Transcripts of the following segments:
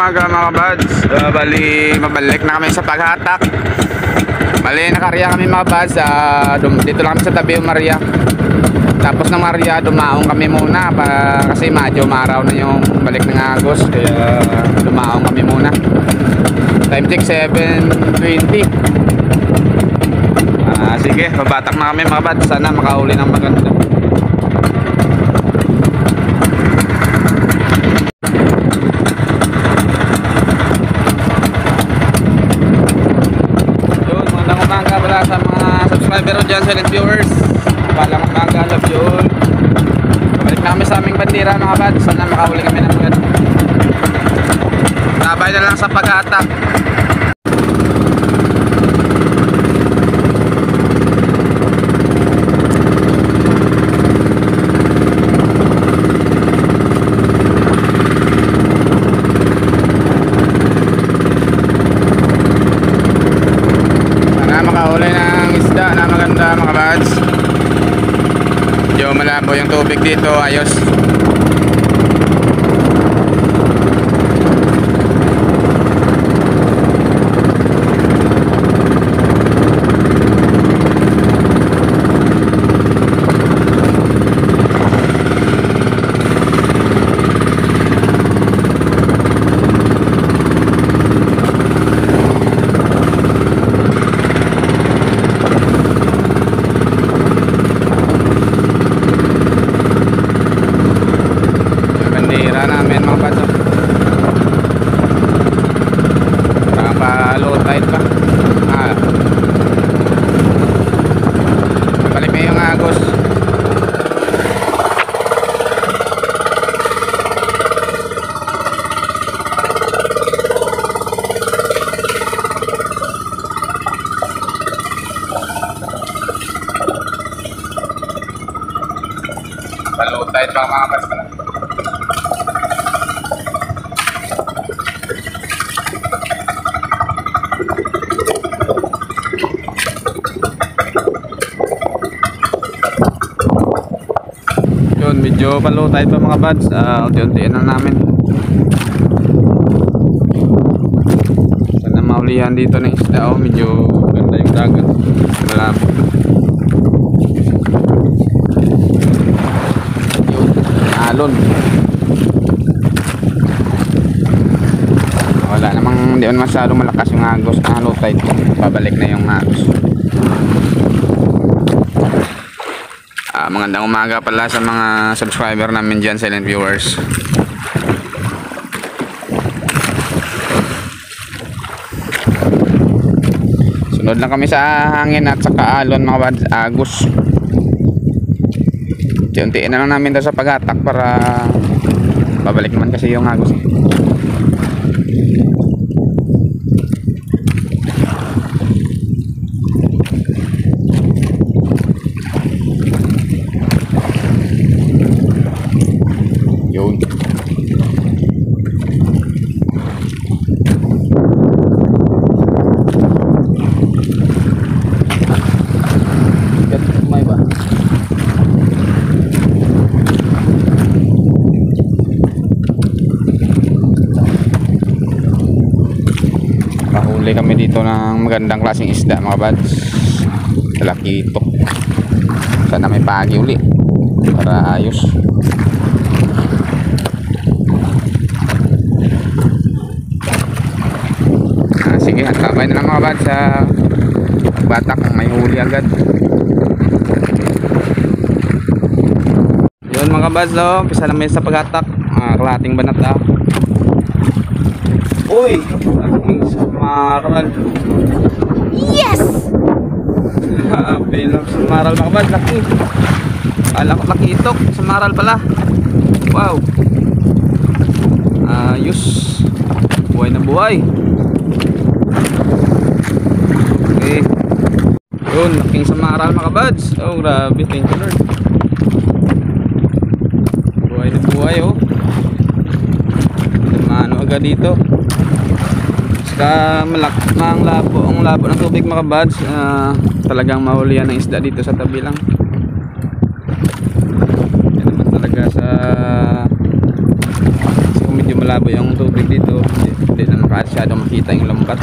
umaga mga buds. Bali, mabalik na kami sa paghatak. Bali, nakarya kami mga buds. Dito lang kami sa tabi yung Maria. Tapos ng Maria, dumaong kami muna kasi medyo maraw na yung balik ng Agos. Kaya dumaong kami muna. Time check 7:20. Sige, babatak na kami mga buds. Sana makahuli ng maganda. Sa mga subscriber dyan, silent viewers, palang umaga, love you all. Balik na kami sa aming bandira mga buds. Sana makahuli kami ng maganda. Nabay na lang sa pag-atak. Makahuli ng isda na maganda mga buds. Medyo malabo yung tubig dito, ayos. Tayo pa mga buds pala. Yun, medyo palo tayo pa mga buds. Unti-untiin lang namin. Sana maulihan dito ng isda. Medyo ganda yung dagat. Malabo. Alon. Wala namang, hindi naman masyadong malakas yung Agos na low tide. Babalik na yung Agos. Magandang umaga pala sa mga subscriber namin dyan, silent viewers. Sunod lang kami sa hangin at saka alon mga Agos. Untiin na lang namin daw sa pag-atak para babalik naman kasi yung Agos. Yun. May ba? Huli kami dito ng magandang klaseng isda mga buds. Talakito. Sana may pagi uli para ayos. Sige, hantabay na lang mga buds sa batak kung may huli agad. Yun mga buds, umpisa namin sa pag-atak. Kalahating banat daw. Uy! Samaral. Yes! Bilang samaral mga buds, laki. Kala ko laki itok, samaral pala. Wow. Ayos. Buhay na buhay. Okay. Yun, laking samaral mga buds. Oh, grabe, thank you Lord. Buhay na buhay Mano agad dito. Ang labo ng tubig mga buds. Talagang mahulihan ng isda dito sa tabi lang. Yan naman talaga sa medyo malabo yung tubig dito. Hindi na masyadong makita yung lambat.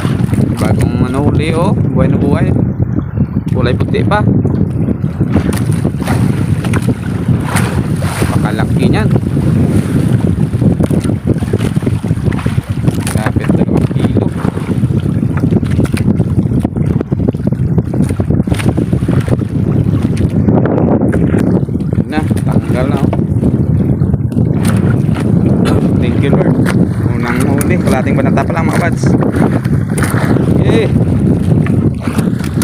Bagong ano huli, oh, buhay na buhay. Kulay puti pa. Pakalaki niyan. Kapit 2 kilo. Na, tanggal na, oh. Thank you, Lord. Unang huli, kalating banata pa lang mga kabads. Yay!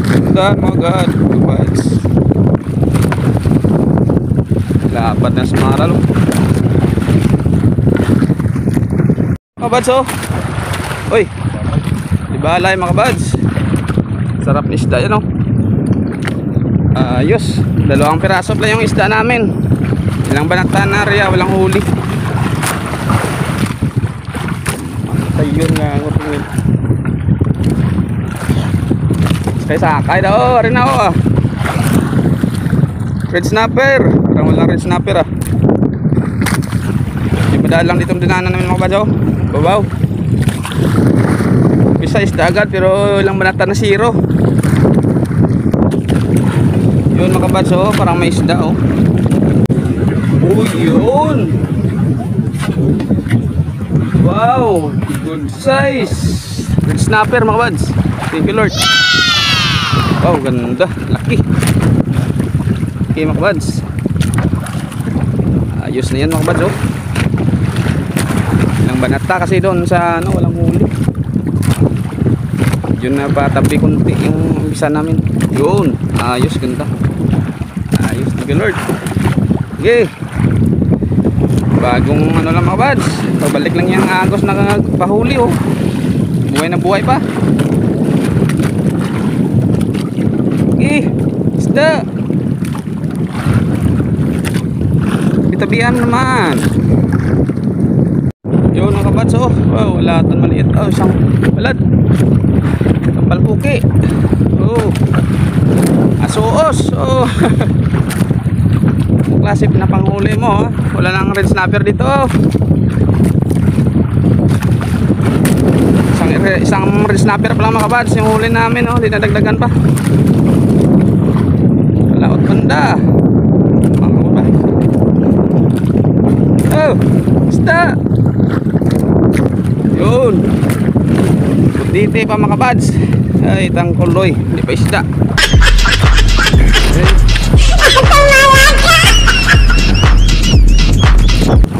Ganda mga kabads. Lapat na sumaral, oh. Mga kabads, oh. Uy, libalay mga kabads. Sarap ni isda yan, oh. Ayos, 2 piraso pala yung isda namin. Ilang banata na rin, walang huli. Ayun nga, sakay daw, rin ako, ah. Red snapper, parang walang red snapper, ah. Di ba dahil lang ditong dinanan namin mga kabads, oh. Babaw. Bisa isda agad pero ilang banata na 0. Yun mga kabads, oh, parang may isda, oh. Uy, yun. Wow, good size. Red snapper mga kabads. Thank you, Lord. Wow, ganda, laki. Okay mga kabads. Ayos na yan mga kabads, oh. Ilang banata kasi doon sa ano, walang huli. Yun na patabi kunti yung bisa namin. Yun, ayos, ganda. Ayos, thank you, Lord. Okay. Bagong ano lang mga kabads. Pabalik lang yung agos na pahuli, oh. Buhay na buhay pa. Okay, isda. Itabihan naman. Yun mga kabads, oh. Wow, wala ito maliit. Oh, isang balad. Kapalpuki. Oh, asuos. Oh. Klase na panghuli mo, oh. Wala nang red snapper dito, oh. Isang red snapper pa lang mga kabads yung huli namin, oh. Dinadagdagan pa. Laot banda. Panghuli. Oh, isda. Yun. Dito pa mga kabads. Ay, tangkuloy. Hindi pa isda.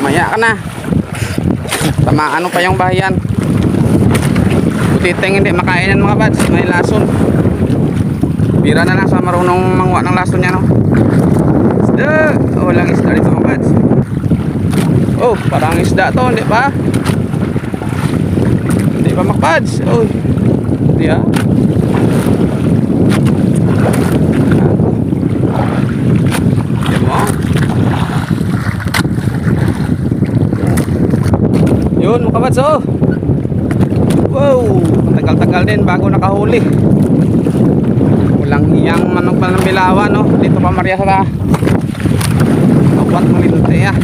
Maya ka na. Tamaan pa yung bahayan. Butiteng hindi makainan mga kabads. May lason. Bira na lang sa marunong manguha ng lason niya, no? Isda. Oh, walang isda dito mga kabads. Oh, parang isda to, hindi pa? Hindi pa mga kabads. Oh, hindi, ah. Yan mo. Yun mga kabads, oh. Wow, tagal-tagal din bago nakahuli. Walang hiyang manok pa ng bilawan, no? Dito pa Maria sa akwat ng linute, ah.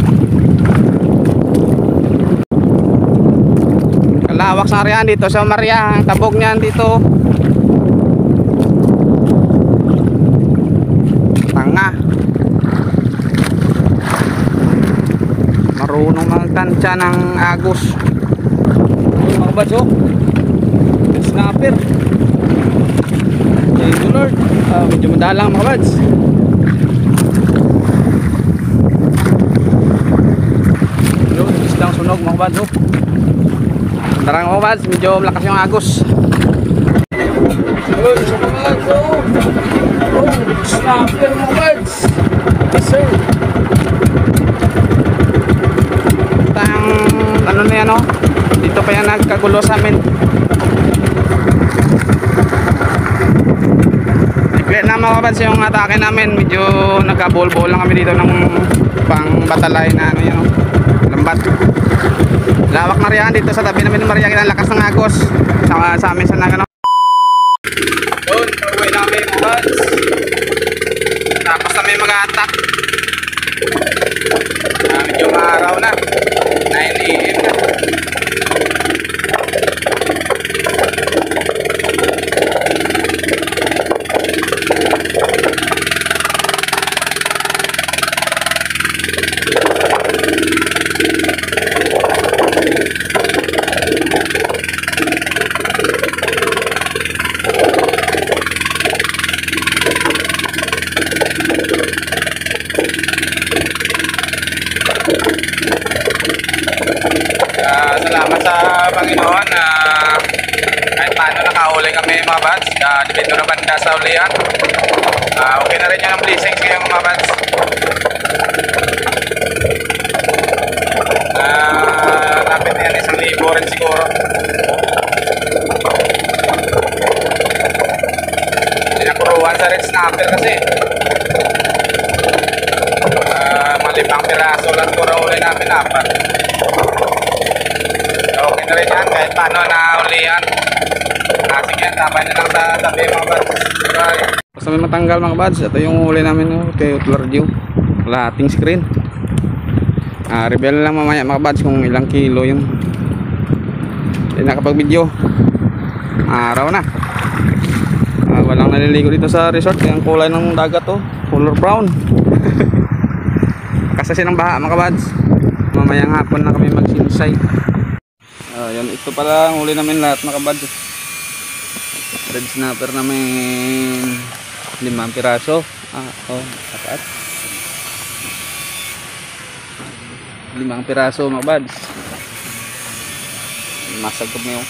Kalawak sa ariyan dito sa Maria. Ang tabog niyan dito. Tanga. Marunong magtansya ng agos. Yung mga kabads, oh. Snapper. Thank you, Lord. Medyo madalang mga kabads. Yun, isdang sunog mga kabads, oh. Tarang mga kabads, medyo malakas yung agos. Yun, sa kabads, oh. Oh, snapper mga kabads. Yes, sir. Ano na yan, oh. Dito pa yan nagkagulo sa amin. Nagkaya na mga kabads yung atake namin. Medyo nagkabol-bol lang kami dito ng pang batalay na ano yan, oh. Lambat. Lawak na riyan dito sa tabi namin ng Maria. Ang lakas ng agos sa amin sa nagano. Doon, pauwi namin mga kabads. Tapos na may mag-attack. Medyo maaraw na. 9 AM na. kahit paano nakahuli kami mga bads. Dito na banda sa ulian. Okay na rin yan ang blessings ngayon mga bads. Lapit na yan, 1,000 rin siguro. Pinapuruan sa red snapper kasi. Mga 5 piraso lang puro-uli namin, 4. Okay na rin yan, kahit paano na-ulian. Sige yan, tapay na lang sa tabi mga bads. Bye. Basta may matanggal mga bads, ito yung huli namin kay Utlardiw. Kalahating screen. Reveal lang mamaya mga bads kung ilang kilo yung nakapag-video. Araw na. Walang naliligo dito sa resort. Yung kulay ng dagat color brown. Kasi ng baha mga bads. Mamayang hapon na kami magsinsay. Yan, ito pala ang huli namin lahat mga bads. Red snapper namin 5 piraso. Apat. 5 piraso mga bads. Masagkop mo yung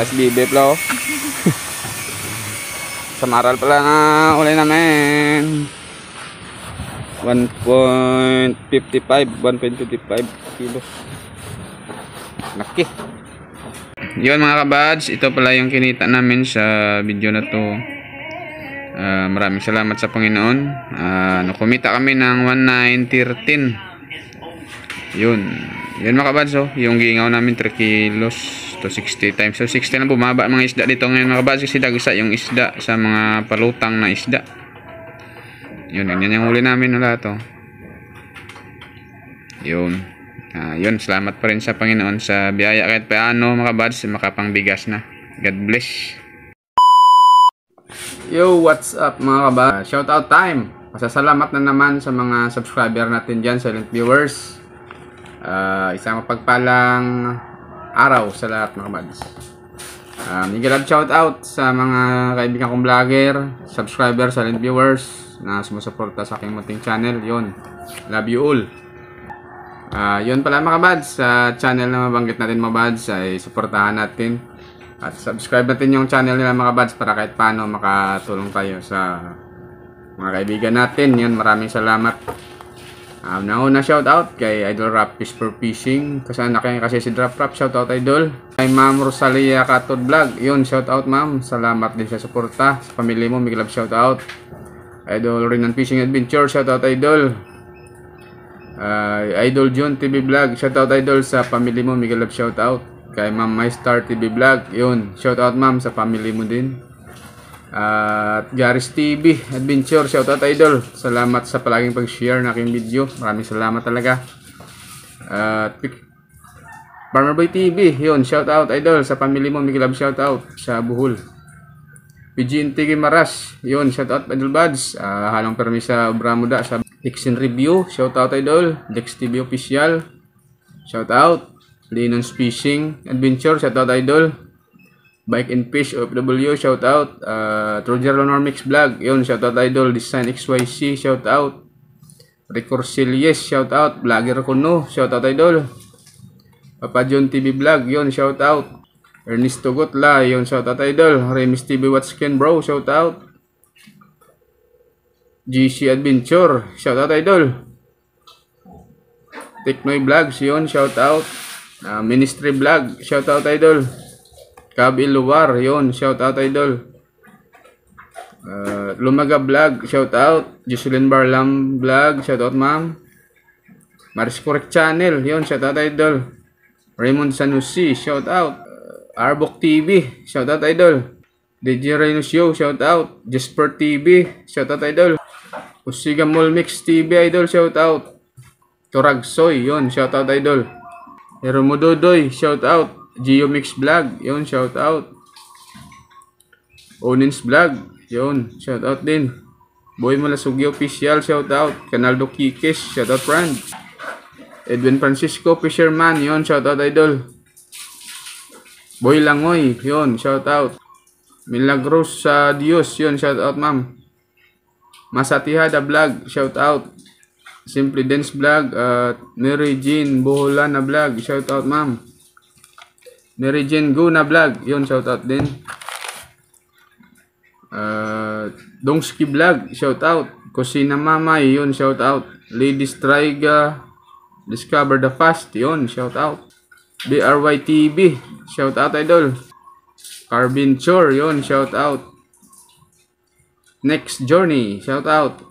SBB pala Samaral pala na uli namin 1.55 kilos. Laki. Yun mga kabads, ito pala yung kinita namin sa video na to. Maraming salamat sa Panginoon. Nakumita kami ng 1,913. Yun mga kabads, yung gingaw namin 3 kilos to 60 times. So 60 na bumaba mga isda dito ngayon mga kabads kasi dagsa yung isda sa mga palutang na isda. Yun yung huli namin na lahat. Yun, salamat pa rin sa Panginoon sa biyaya kahit paano mga kabads, makapangbigas na. God bless. Yo, what's up mga kabads? Shout out time. Pasasalamat na naman sa mga subscriber natin dyan, silent viewers. Isang mapagpalang araw sa lahat mga kabads. Nagilad shout out sa mga kaibigan kong vlogger, subscriber, silent viewers na sumusuporta sa aking munting channel. Yun, love you all. Yun pala mga kabads, sa channel na mabanggit natin mga kabads ay suportahan natin at subscribe natin yung channel nila mga kabads para kahit paano makatulong tayo sa mga kaibigan natin. Yun, maraming salamat. Nauna shout out kay Idol Rap Fish for Fishing kasi si Drop Rap, shout out Idol. Kay Ma'am Rosalia Katod Vlog, yun, shout out ma'am, salamat din sa suporta. Sa pamilya mo, big love, shout out. Idol Renan Fishing Adventure, shout out Idol. Idol John TV Vlog, shout out Idol, sa pamilya mo, big love, shout out. Kay Ma'am My Star TV Vlog, yun, shout out ma'am, sa pamilya mo din. At Garis TV Adventure, shout out Idol, salamat sa palaging pag-share ng aking video, maraming salamat talaga. Farmer Boy TV, yun, shout out Idol, sa pamilya mo, big love, shout out sa Bohol. PGNT Maras, yun, shout out Idol Buds. Halong permi sa Bramuda sa Dixon Review, shout out Idol. Dex TV Official, shout out. Linon's Fishing Adventure, shout out Idol. Bike and Fish OFW, shout out. Roger Lonor Mix Vlog, yun, shout out Idol. Design XYC, shout out. Recorsilles, shout out. Vlogger Kuno, shout out Idol. Papa John TV Vlog, yun, shout out. Ernesto Gotla, yun, shout out Idol. Remis TV Watskin Bro, shout out. GC Adventure, shout out Idol. Teknoy Vlogs, yun, shout out. Ministry Vlog, shout out Idol. Cab Iluwar, yun, shout out Idol. Lumaga Vlog, shout out. Jocelyn Barlam Vlog, shout out ma'am. Maris Correct Channel, yun, shout out Idol. Raymond Sanusi, shout out. Arbok TV, shout out Idol. DJ Rhino Show, shout out. Jasper TV, shout out Idol. Usiga Mall Mix TV Idol, shout out. Turag Soy, yun, shout out Idol. Hero Mododoy, shout out. Geo Mix Vlog, yun, shout out. Onins Vlog, yun, shout out din. Boy Malasugi Official, shout out. Canaldo Kikis, shout out friend. Edwin Francisco Fisherman, yun, shout out Idol. Boy Langoy, yun, shout out. Milagros sa Dios, yun, shout out ma'am. Masatihada Vlog, shout out. Simply Dance Vlog at Mary Jean Bohola na Vlog, shout out ma'am. Mary Jane Guna Vlog, yun, shoutout din. Dongski Vlog, shoutout. Kusina Mamay, yun, shoutout. Lady Striga, Discover the Fast, yun, shoutout. BRY TV, shoutout idol. Carbin Chor, yun, shoutout. Next Journey, shoutout.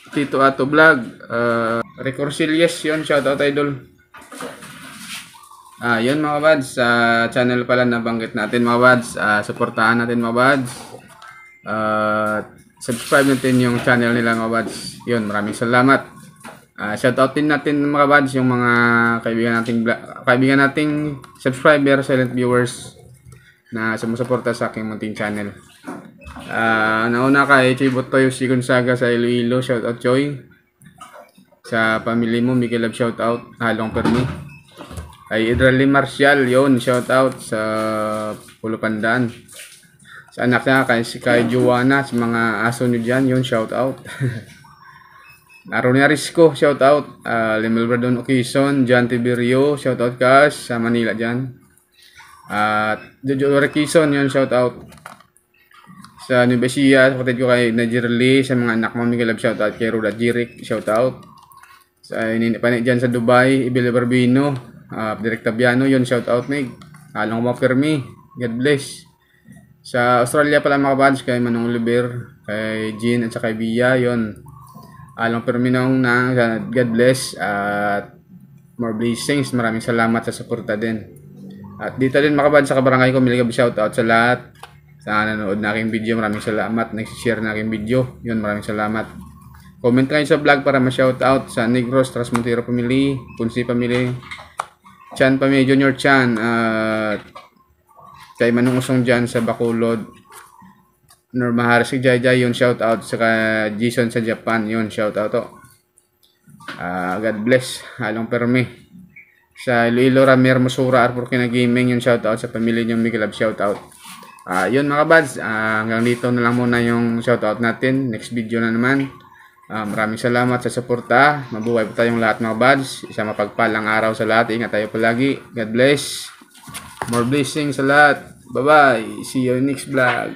Tito Ato Vlog, Reconcilious, yun, shoutout idol. Yun mga bads, sa channel pala na banggit natin mga bads, supportahan natin mga bads. Subscribe natin yung channel nila mga bads. Yun, maraming salamat. Shoutout din natin mga bads yung mga kaibigan nating subscriber, silent viewers na sumusuporta sa aking munting channel. Nauna kay Chibot Toyo si Gonzaga sa Iloilo, shoutout Choy. Sa family mo, Miguel Love, shoutout. Halong Permi. Ay Idrali Marcial, yun, shoutout sa Pulo Pandan. Sa anak niya, kay Joanna, sa mga aso nyo dyan, yun, shoutout. Naronia Risco, shoutout. Limel Bradon Okison, John Tiberio, shoutout Cash, sa Manila dyan. Jojo Rekison, yun, shoutout. Sa Nubesia, kapatid ko kay Najerli, sa mga anak mo, Miguel Love, shoutout. Kay Ruda Jirik, shoutout. Sa panit dyan sa Dubai, Ibile Barbino, Direk Tabiano, yun, shoutout Mig. Along mo Fermi, God bless. Sa Australia pala mga bands, kay Manong Oliver, kay Jean at saka kay Bia, yun. Along Ferminong na God bless at more blessings. Maraming salamat sa suporta din. At dito din mga bands sa kabarangay ko, miligab shoutout sa lahat sa nanonood na aking video. Maraming salamat. Nag-share na aking video. Yun, maraming salamat. Comment kayo sa vlog para ma-shoutout sa Negros, Trasmontero Family, Punsi Family, Chan Family, Junior Chan, kay Manong Usong dyan sa Bacolod, Norma Harris, si Jai, yun, shoutout. Saka Jason sa Japan, yun, shoutout to. God bless. Halong Permi. Sa Iloilo, Ramir Musura, Arpur Kina Gaming, yun, shoutout. Sa pamilya nyo, Miguel Love, shoutout. Yun mga bads, hanggang dito na lang muna yung shoutout natin. Next video na naman. Maraming salamat sa suporta. Mabuhay po tayong lahat mga bads. Isang mapagpalang araw sa lahat. Ingat tayo palagi. God bless. More blessings sa lahat. Bye bye. See you next vlog.